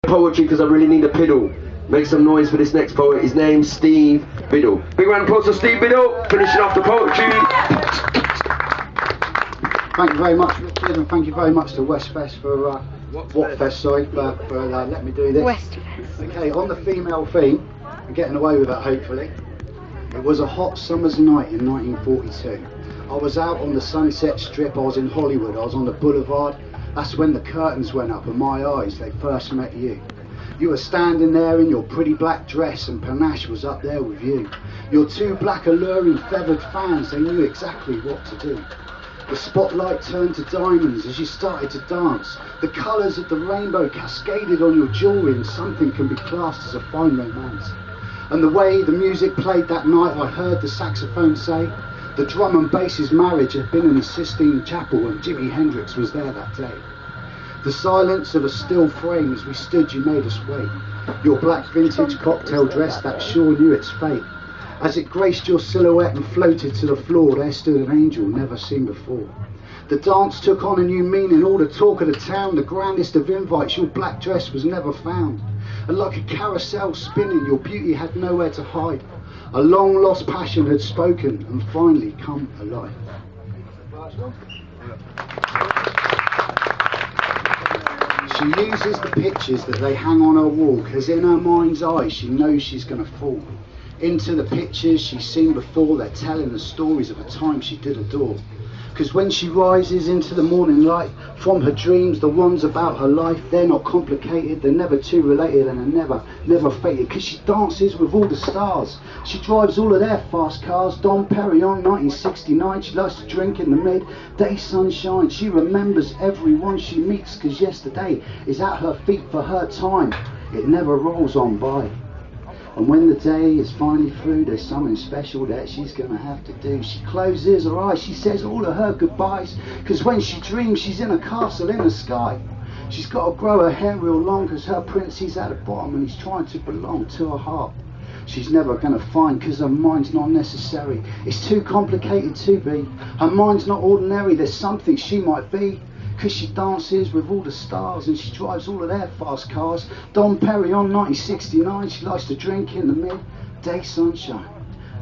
poetry because I really need a piddle. Make some noise for this next poet. His name's Steve Biddle. Big round of applause for Steve Biddle, finishing off the poetry. Thank you very much, Richard, and thank you very much to Wattsfest for Wattsfest, for letting me do this. Wattsfest. Okay, on the female theme, and getting away with it hopefully. It was a hot summer's night in 1942. I was out on the Sunset Strip, I was in Hollywood, I was on the boulevard. That's when the curtains went up and my eyes, they first met you. You were standing there in your pretty black dress and panache was up there with you. Your two black alluring feathered fans, they knew exactly what to do. The spotlight turned to diamonds as you started to dance. The colours of the rainbow cascaded on your jewellery and something can be classed as a fine romance. And the way the music played that night, I heard the saxophone say, the drum and bass's marriage had been in the Sistine Chapel and Jimi Hendrix was there that day. The silence of a still frame as we stood, you made us wait. Your black vintage cocktail dress that sure knew its fate. As it graced your silhouette and floated to the floor, there stood an angel never seen before. The dance took on a new meaning, all the talk of the town, the grandest of invites, your black dress was never found. And like a carousel spinning, your beauty had nowhere to hide. A long lost passion had spoken and finally come alive. She uses the pictures that they hang on her wall, cause in her mind's eye she knows she's gonna fall. Into the pictures she's seen before, they're telling the stories of a time she did adore. Because when she rises into the morning light, from her dreams, the ones about her life, they're not complicated, they're never too related and they're never fated. Because she dances with all the stars, she drives all of their fast cars. Dom Perignon, 1969, she likes to drink in the midday sunshine. She remembers everyone she meets, because yesterday is at her feet for her time. It never rolls on by. And when the day is finally through, there's something special that she's gonna have to do. She closes her eyes, she says all of her goodbyes, cause when she dreams she's in a castle in the sky. She's got to grow her hair real long, cause her prince, he's at the bottom and he's trying to belong to her heart. She's never gonna find, cause her mind's not necessary. It's too complicated to be. Her mind's not ordinary, there's something she might be. Cause she dances with all the stars and she drives all of their fast cars. Dom Perignon, 1969, she likes to drink in the midday sunshine.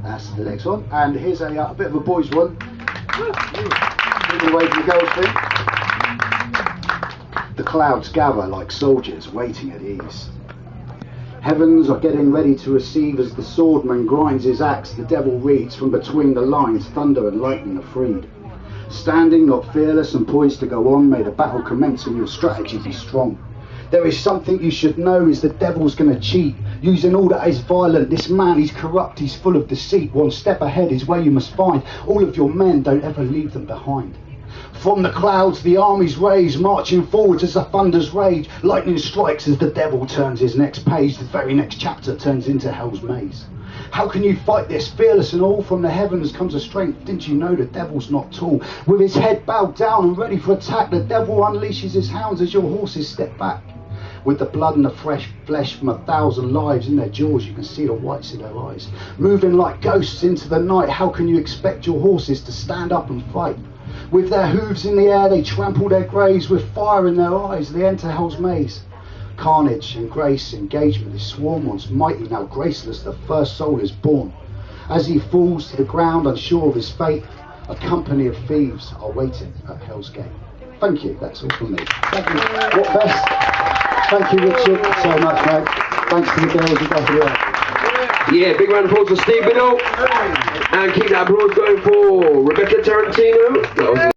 That's the next one. And here's a bit of a boys one. Moving away from the girls thing. The clouds gather like soldiers waiting at ease. Heavens are getting ready to receive as the swordman grinds his axe. The devil reads from between the lines, thunder and lightning are freed. Standing not fearless and poised to go on, may the battle commence and your strategy be strong. There is something you should know, is the devil's gonna cheat, using all that is violent. This man, he's corrupt, he's full of deceit. One step ahead is where you must find all of your men, don't ever leave them behind. From the clouds the armies raise, marching forwards as the thunders rage. Lightning strikes as the devil turns his next page. The very next chapter turns into hell's maze. How can you fight this? Fearless and all, from the heavens comes a strength. Didn't you know the devil's not tall? With his head bowed down and ready for attack, the devil unleashes his hounds as your horses step back. With the blood and the fresh flesh from 1,000 lives in their jaws, you can see the whites in their eyes. Moving like ghosts into the night, how can you expect your horses to stand up and fight? With their hooves in the air, they trample their graves. With fire in their eyes, they enter hell's maze. Carnage and grace, engagement is sworn. Once mighty, now graceless, the first soul is born. As he falls to the ground, unsure of his fate, a company of thieves are waiting at Hell's Gate. Thank you, that's all from me. Thank you, Wattsfest. Thank you, Richard, so much, mate. Thanks to the girls who got here. Yeah, big round of applause for Steve Biddle. And keep that applause going for Rebecca Tarantino.